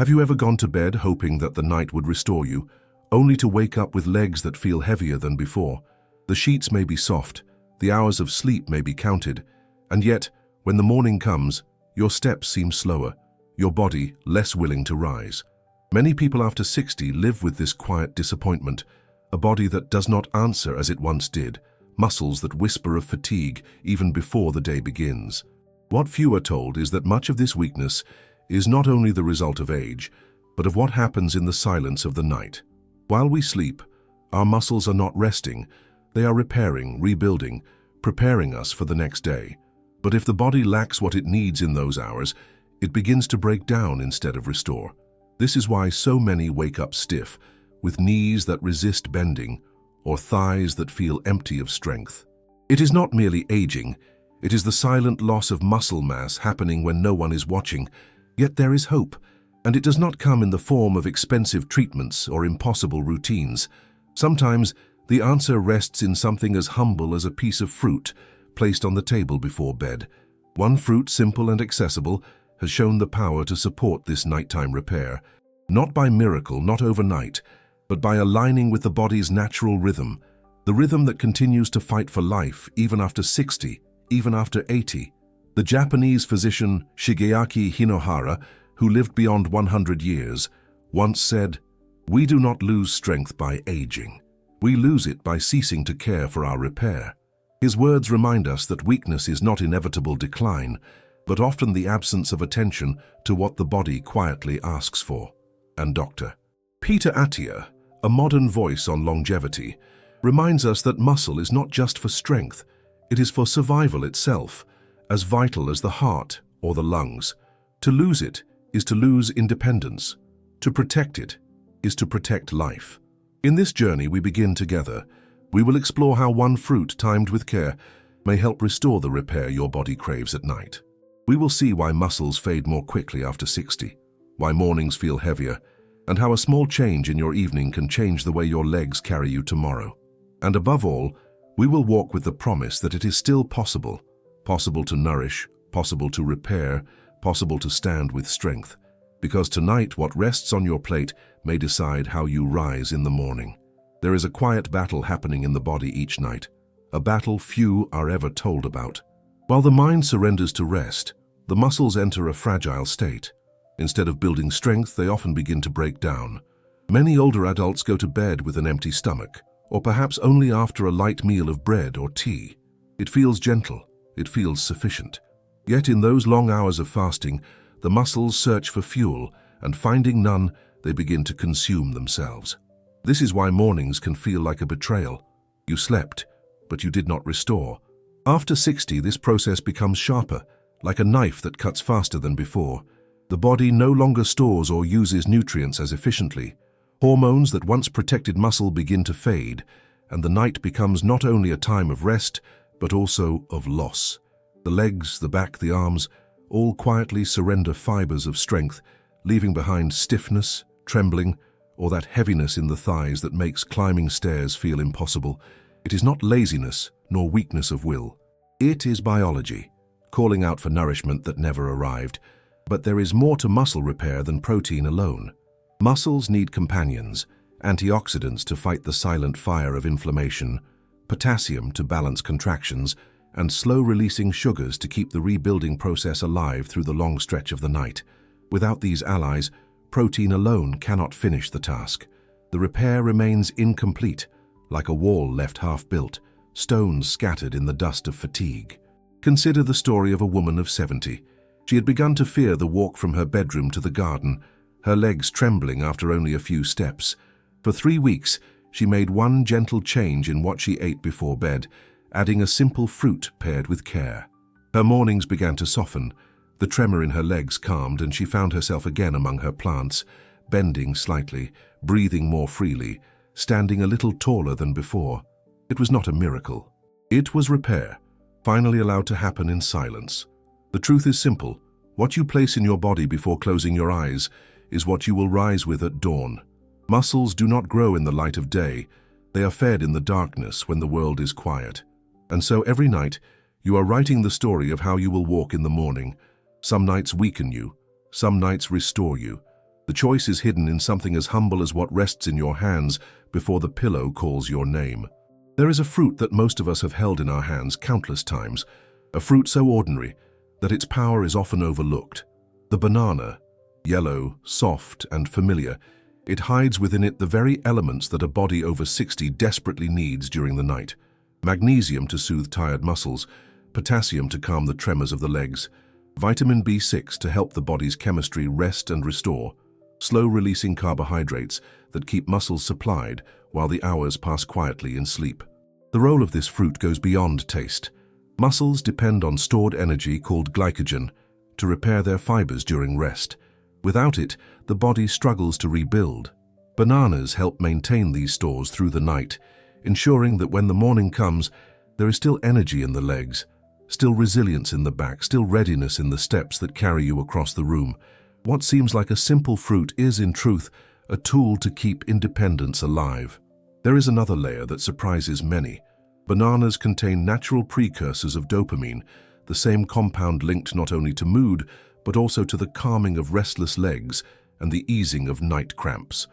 Have you ever gone to bed hoping that the night would restore you, only to wake up with legs that feel heavier than before? The sheets may be soft, the hours of sleep may be counted, and yet, when the morning comes, your steps seem slower, your body less willing to rise. Many people after 60 live with this quiet disappointment, a body that does not answer as it once did, muscles that whisper of fatigue even before the day begins. What few are told is that much of this weakness is not only the result of age, but of what happens in the silence of the night. While we sleep, our muscles are not resting, they are repairing, rebuilding, preparing us for the next day. But if the body lacks what it needs in those hours, it begins to break down instead of restore. This is why so many wake up stiff, with knees that resist bending, or thighs that feel empty of strength. It is not merely aging, it is the silent loss of muscle mass happening when no one is watching. Yet there is hope, and it does not come in the form of expensive treatments or impossible routines. Sometimes the answer rests in something as humble as a piece of fruit placed on the table before bed. One fruit, simple and accessible, has shown the power to support this nighttime repair, not by miracle, not overnight, but by aligning with the body's natural rhythm, the rhythm that continues to fight for life even after 60, even after 80. The Japanese physician Shigeaki Hinohara, who lived beyond 100 years, once said, "We do not lose strength by aging. We lose it by ceasing to care for our repair." His words remind us that weakness is not inevitable decline, but often the absence of attention to what the body quietly asks for. And Dr. Peter Attia, a modern voice on longevity, reminds us that muscle is not just for strength, it is for survival itself, as vital as the heart or the lungs. To lose it is to lose independence. To protect it is to protect life. In this journey we begin together. We will explore how one fruit timed with care may help restore the repair your body craves at night. We will see why muscles fade more quickly after 60, why mornings feel heavier, and how a small change in your evening can change the way your legs carry you tomorrow. And above all, we will walk with the promise that it is still possible to nourish, possible to repair, possible to stand with strength. Because tonight, what rests on your plate may decide how you rise in the morning. There is a quiet battle happening in the body each night, a battle few are ever told about. While the mind surrenders to rest, the muscles enter a fragile state. Instead of building strength, they often begin to break down. Many older adults go to bed with an empty stomach, or perhaps only after a light meal of bread or tea. It feels gentle. It feels sufficient. Yet in those long hours of fasting, the muscles search for fuel, and finding none, they begin to consume themselves. This is why mornings can feel like a betrayal. You slept, but you did not restore. After 60, this process becomes sharper, like a knife that cuts faster than before. The body no longer stores or uses nutrients as efficiently. Hormones that once protected muscle begin to fade, and the night becomes not only a time of rest, but also of loss. The legs, the back, the arms, all quietly surrender fibers of strength, leaving behind stiffness, trembling, or that heaviness in the thighs that makes climbing stairs feel impossible. It is not laziness nor weakness of will. It is biology, calling out for nourishment that never arrived. But there is more to muscle repair than protein alone. Muscles need companions, antioxidants to fight the silent fire of inflammation, potassium to balance contractions, and slow-releasing sugars to keep the rebuilding process alive through the long stretch of the night. Without these allies, protein alone cannot finish the task. The repair remains incomplete, like a wall left half-built, stones scattered in the dust of fatigue. Consider the story of a woman of 70. She had begun to fear the walk from her bedroom to the garden, her legs trembling after only a few steps. For 3 weeks, she made one gentle change in what she ate before bed, adding a simple fruit paired with care. Her mornings began to soften, the tremor in her legs calmed, and she found herself again among her plants, bending slightly, breathing more freely, standing a little taller than before. It was not a miracle. It was repair, finally allowed to happen in silence. The truth is simple. What you place in your body before closing your eyes is what you will rise with at dawn. Muscles do not grow in the light of day. They are fed in the darkness when the world is quiet. And so every night, you are writing the story of how you will walk in the morning. Some nights weaken you. Some nights restore you. The choice is hidden in something as humble as what rests in your hands before the pillow calls your name. There is a fruit that most of us have held in our hands countless times, a fruit so ordinary that its power is often overlooked. The banana, yellow, soft, and familiar, it hides within it the very elements that a body over 60 desperately needs during the night. Magnesium to soothe tired muscles, potassium to calm the tremors of the legs, vitamin B6 to help the body's chemistry rest and restore, slow-releasing carbohydrates that keep muscles supplied while the hours pass quietly in sleep. The role of this fruit goes beyond taste. Muscles depend on stored energy called glycogen to repair their fibers during rest. Without it, the body struggles to rebuild. Bananas help maintain these stores through the night, ensuring that when the morning comes, there is still energy in the legs, still resilience in the back, still readiness in the steps that carry you across the room. What seems like a simple fruit is, in truth, a tool to keep independence alive. There is another layer that surprises many. Bananas contain natural precursors of dopamine, the same compound linked not only to mood, but also to the calming of restless legs and the easing of night cramps.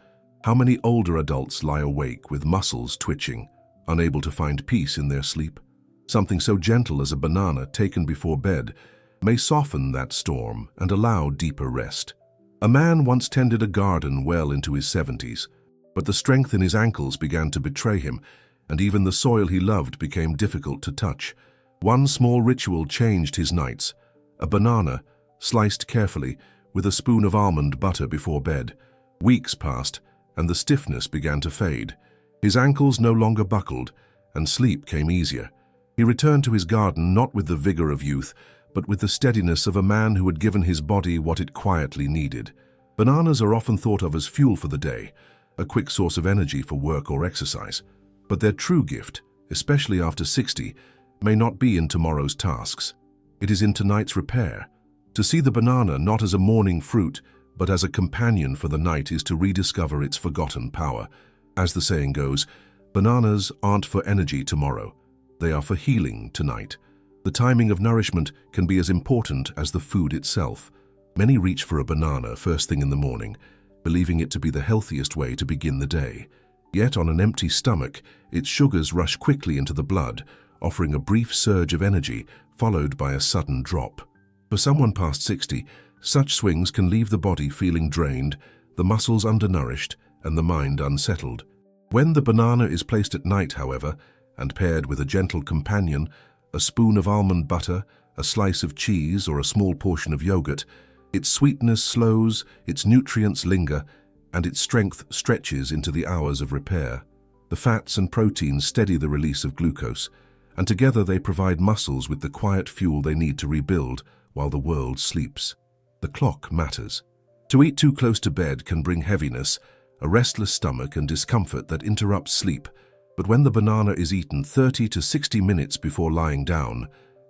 How many older adults lie awake with muscles twitching, unable to find peace in their sleep? Something so gentle as a banana taken before bed may soften that storm and allow deeper rest. A man once tended a garden well into his 70s, but the strength in his ankles began to betray him, and even the soil he loved became difficult to touch. One small ritual changed his nights: a banana, sliced carefully, with a spoon of almond butter before bed. Weeks passed, and the stiffness began to fade. His ankles no longer buckled, and sleep came easier. He returned to his garden not with the vigor of youth, but with the steadiness of a man who had given his body what it quietly needed. Bananas are often thought of as fuel for the day, a quick source of energy for work or exercise. But their true gift, especially after 60, may not be in tomorrow's tasks. It is in tonight's repair. To see the banana not as a morning fruit, but as a companion for the night is to rediscover its forgotten power. As the saying goes, bananas aren't for energy tomorrow. They are for healing tonight. The timing of nourishment can be as important as the food itself. Many reach for a banana first thing in the morning, believing it to be the healthiest way to begin the day. Yet on an empty stomach, its sugars rush quickly into the blood, offering a brief surge of energy followed by a sudden drop. For someone past 60, such swings can leave the body feeling drained, the muscles undernourished, and the mind unsettled. When the banana is placed at night, however, and paired with a gentle companion, a spoon of almond butter, a slice of cheese, or a small portion of yogurt, its sweetness slows, its nutrients linger, and its strength stretches into the hours of repair. The fats and proteins steady the release of glucose, and together they provide muscles with the quiet fuel they need to rebuild while the world sleeps. The clock matters. To eat too close to bed can bring heaviness, a restless stomach, and discomfort that interrupts sleep. But when the banana is eaten 30 to 60 minutes before lying down,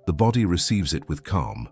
the body receives it with calm.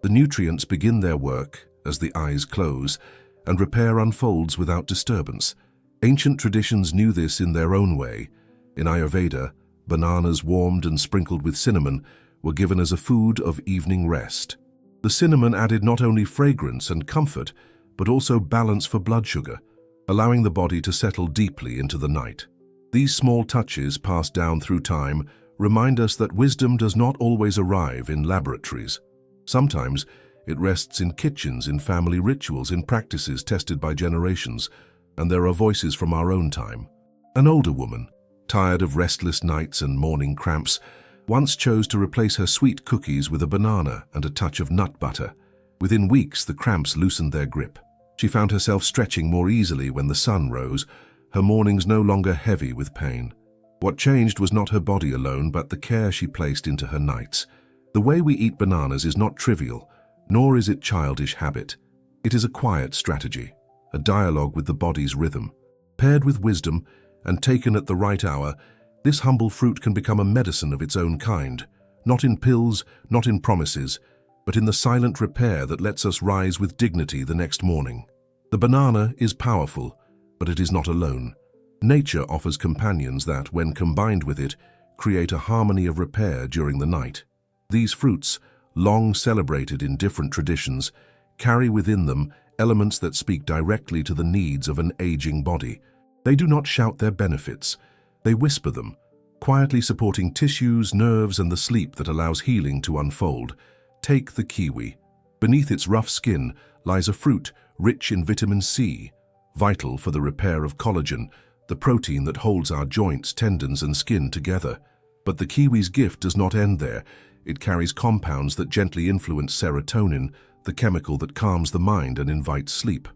The nutrients begin their work as the eyes close, and repair unfolds without disturbance. Ancient traditions knew this in their own way. In Ayurveda, bananas warmed and sprinkled with cinnamon were given as a food of evening rest. The cinnamon added not only fragrance and comfort, but also balance for blood sugar, allowing the body to settle deeply into the night. These small touches passed down through time remind us that wisdom does not always arrive in laboratories. Sometimes it rests in kitchens, in family rituals, in practices tested by generations, and there are voices from our own time. An older woman, tired of restless nights and morning cramps, once chose to replace her sweet cookies with a banana and a touch of nut butter. Within weeks, the cramps loosened their grip. She found herself stretching more easily when the sun rose, her mornings no longer heavy with pain. What changed was not her body alone, but the care she placed into her nights. The way we eat bananas is not trivial, nor is it childish habit. It is a quiet strategy, a dialogue with the body's rhythm. Paired with wisdom and taken at the right hour, this humble fruit can become a medicine of its own kind, not in pills, not in promises, but in the silent repair that lets us rise with dignity the next morning. The banana is powerful, but it is not alone. Nature offers companions that, when combined with it, create a harmony of repair during the night. These fruits, long celebrated in different traditions, carry within them elements that speak directly to the needs of an aging body. They do not shout their benefits, they whisper them, quietly supporting tissues, nerves, and the sleep that allows healing to unfold. Take the kiwi. Beneath its rough skin lies a fruit rich in vitamin C, vital for the repair of collagen, the protein that holds our joints, tendons, and skin together. But the kiwi's gift does not end there. It carries compounds that gently influence serotonin, the chemical that calms the mind and invites sleep.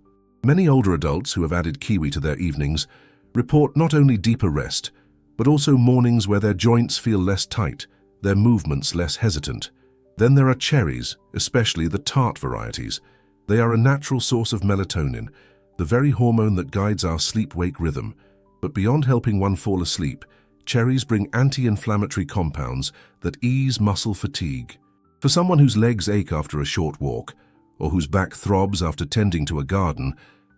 Many older adults who have added kiwi to their evenings report not only deeper rest, but also mornings where their joints feel less tight, their movements less hesitant. Then there are cherries, especially the tart varieties. They are a natural source of melatonin, the very hormone that guides our sleep-wake rhythm. But beyond helping one fall asleep, cherries bring anti-inflammatory compounds that ease muscle fatigue. For someone whose legs ache after a short walk, or whose back throbs after tending to a garden,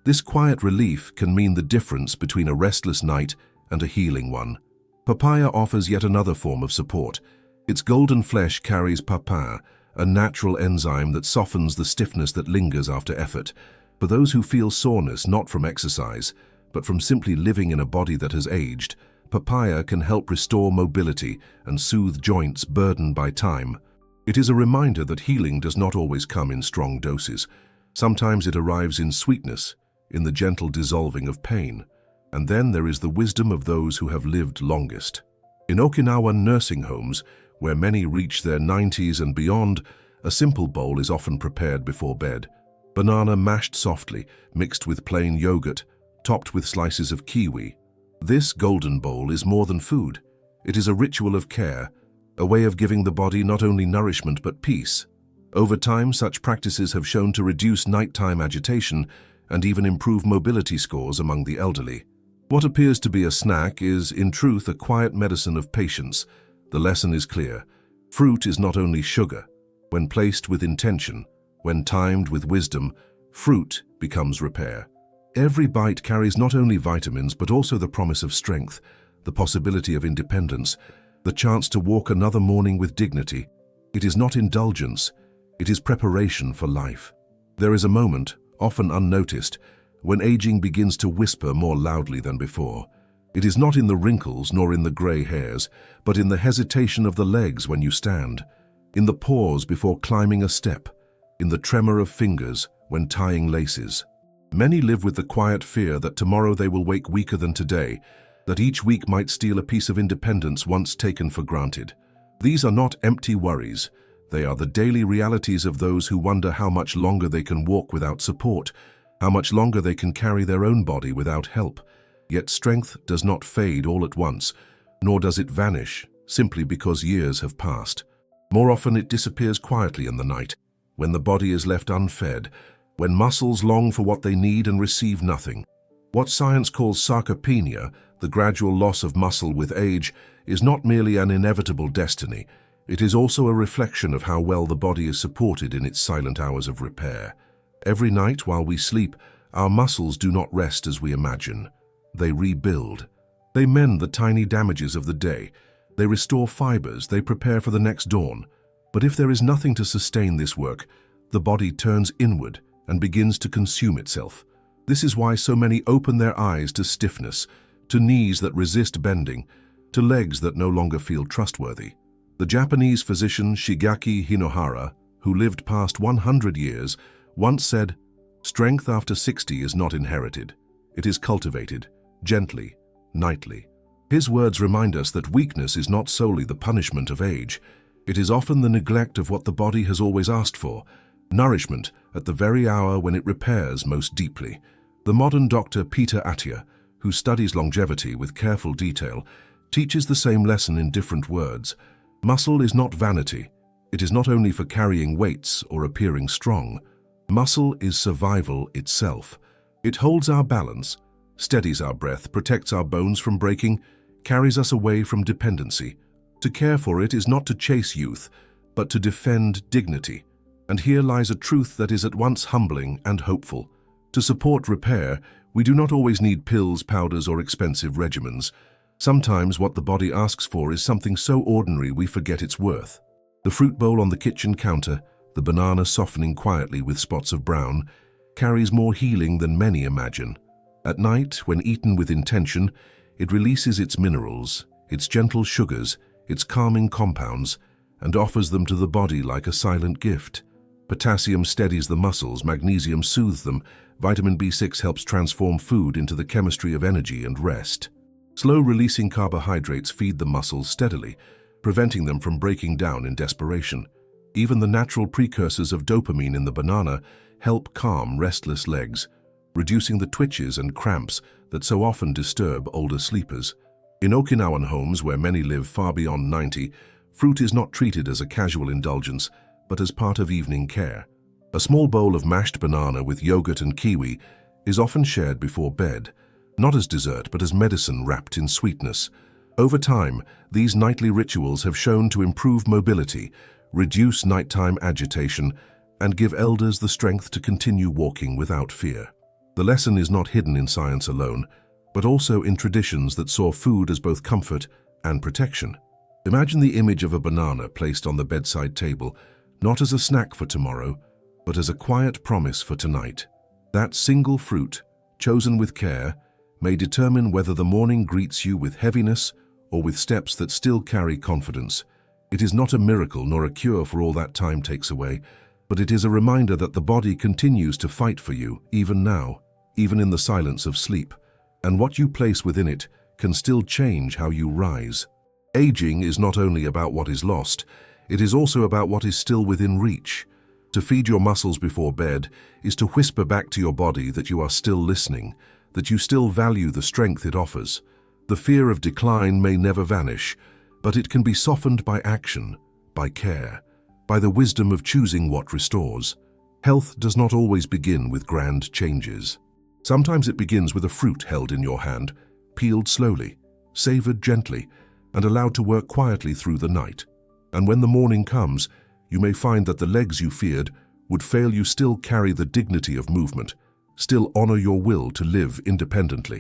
this quiet relief can mean the difference between a restless night and a healing one. Papaya offers yet another form of support. Its golden flesh carries papain, a natural enzyme that softens the stiffness that lingers after effort. For those who feel soreness not from exercise, but from simply living in a body that has aged, papaya can help restore mobility and soothe joints burdened by time. It is a reminder that healing does not always come in strong doses. Sometimes it arrives in sweetness, in the gentle dissolving of pain. And then there is the wisdom of those who have lived longest. In Okinawan nursing homes, where many reach their 90s and beyond, a simple bowl is often prepared before bed. Banana mashed softly, mixed with plain yogurt, topped with slices of kiwi. This golden bowl is more than food. It is a ritual of care, a way of giving the body not only nourishment but peace. Over time, such practices have shown to reduce nighttime agitation and even improve mobility scores among the elderly. What appears to be a snack is, in truth, a quiet medicine of patience. The lesson is clear. Fruit is not only sugar. When placed with intention, when timed with wisdom, fruit becomes repair. Every bite carries not only vitamins but also the promise of strength, the possibility of independence, the chance to walk another morning with dignity. It is not indulgence, it is preparation for life. There is a moment, often unnoticed, when aging begins to whisper more loudly than before. It is not in the wrinkles nor in the grey hairs, but in the hesitation of the legs when you stand, in the pause before climbing a step, in the tremor of fingers when tying laces. Many live with the quiet fear that tomorrow they will wake weaker than today, that each week might steal a piece of independence once taken for granted. These are not empty worries. They are the daily realities of those who wonder how much longer they can walk without support, how much longer they can carry their own body without help. Yet strength does not fade all at once, nor does it vanish simply because years have passed. More often it disappears quietly in the night, when the body is left unfed, when muscles long for what they need and receive nothing. What science calls sarcopenia, the gradual loss of muscle with age, is not merely an inevitable destiny. It is also a reflection of how well the body is supported in its silent hours of repair. Every night while we sleep, our muscles do not rest as we imagine. They rebuild. They mend the tiny damages of the day. They restore fibers. They prepare for the next dawn. But if there is nothing to sustain this work, the body turns inward and begins to consume itself. This is why so many open their eyes to stiffness, to knees that resist bending, to legs that no longer feel trustworthy. The Japanese physician Shigeaki Hinohara, who lived past 100 years, once said, "Strength after 60 is not inherited. It is cultivated, gently, nightly." His words remind us that weakness is not solely the punishment of age. It is often the neglect of what the body has always asked for, nourishment at the very hour when it repairs most deeply. The modern Dr. Peter Attia, who studies longevity with careful detail, teaches the same lesson in different words. Muscle is not vanity. It is not only for carrying weights or appearing strong. Muscle is survival itself. It holds our balance, steadies our breath, protects our bones from breaking, carries us away from dependency. To care for it is not to chase youth, but to defend dignity. And here lies a truth that is at once humbling and hopeful. To support repair, we do not always need pills, powders, or expensive regimens. Sometimes what the body asks for is something so ordinary we forget its worth. The fruit bowl on the kitchen counter, the banana softening quietly with spots of brown, carries more healing than many imagine. At night, when eaten with intention, it releases its minerals, its gentle sugars, its calming compounds, and offers them to the body like a silent gift. Potassium steadies the muscles, magnesium soothes them, vitamin B6 helps transform food into the chemistry of energy and rest. Slow-releasing carbohydrates feed the muscles steadily, preventing them from breaking down in desperation. Even the natural precursors of dopamine in the banana help calm restless legs, reducing the twitches and cramps that so often disturb older sleepers. In Okinawan homes, where many live far beyond 90, fruit is not treated as a casual indulgence, but as part of evening care. A small bowl of mashed banana with yogurt and kiwi is often shared before bed, not as dessert but as medicine wrapped in sweetness. Over time, these nightly rituals have shown to improve mobility, reduce nighttime agitation, and give elders the strength to continue walking without fear. The lesson is not hidden in science alone, but also in traditions that saw food as both comfort and protection. Imagine the image of a banana placed on the bedside table, not as a snack for tomorrow, but as a quiet promise for tonight. That single fruit, chosen with care, may determine whether the morning greets you with heaviness or with steps that still carry confidence. It is not a miracle nor a cure for all that time takes away, but it is a reminder that the body continues to fight for you, even now, even in the silence of sleep, and what you place within it can still change how you rise. Aging is not only about what is lost, it is also about what is still within reach. To feed your muscles before bed is to whisper back to your body that you are still listening, that you still value the strength it offers. The fear of decline may never vanish, but it can be softened by action, by care, by the wisdom of choosing what restores. Health does not always begin with grand changes. Sometimes it begins with a fruit held in your hand, peeled slowly, savored gently, and allowed to work quietly through the night. And when the morning comes, you may find that the legs you feared would fail you still carry the dignity of movement, still honor your will to live independently.